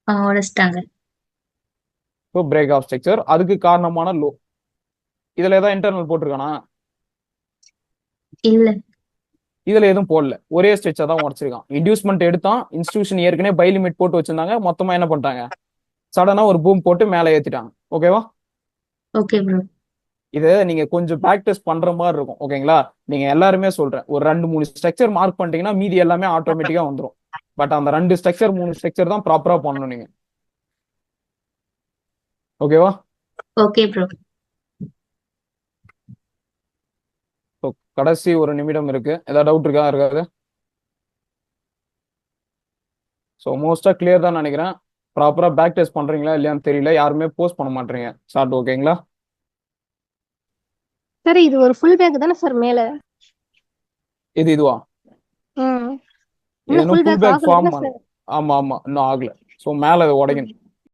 உடைச்சிட்டாங்க. So break of structure அதுக்கு காரணமான low. இதுல ஏதாவது இன்டர்னல் போட்டிருக்கானா? இல்ல. இதுல எதுவும் போடல, ஒரே ஸ்ட்ரெச்சா தான் உடச்சிருக்கான். இன்டியூஸ்மெண்ட் எடுத்தான், இன்ஸ்டியூஷன் ஏற்கனவே பை லிமிட் போட்டு வச்சிருந்தாங்க, மொத்தமா என்ன பண்ணிட்டாங்க, சடனா ஒரு பூம் போட்டு மேலே ஏத்திட்டாங்க. ஓகேவா? Okay bro. இதை நீங்க கொஞ்சம் ப்ராக்டிஸ் பண்ற மாதிரி இருக்கும். ஓகேங்களா? நீங்க எல்லாருமே சொல்றேன், ஒரு 2 3 ஸ்ட்ரக்சர் மார்க் பண்ணிட்டீங்கன்னா மீதி எல்லாமே ஆட்டோமேட்டிக்கா வந்துடும். பட் அந்த 2 ஸ்ட்ரக்சர் 3 ஸ்ட்ரக்சர் தான் ப்ராப்பரா பண்ணணும் நீங்க. ஓகேவா? Okay bro. ஸோ கடைசி ஒரு நிமிடம் இருக்கு, ஏதாவது டவுட் இருக்கா? இருக்காது. ஸோ மோஸ்டா கிளியர் தான் நினைக்கிறேன். ப்ராப்பரா பேக் டெஸ்ட் பண்றீங்களா இல்லையான்னு தெரியல, யாருமே போஸ்ட் பண்ண மாட்டீங்க சார்ட். ஓகேங்களா? சார் இது ஒரு ஃபுல் பேக் தானே சார் மேல? இதுவா? ம். இது இன்னும் இன்னும் ஃபுல் ஃபுல் பேக் பேக் ஆகல ஃபார்ம் தானே பண்ண. சார்? ஆமா ஆமா, இன்னும் ஆகல. ஸோ மேல அது உடைக்கணும்.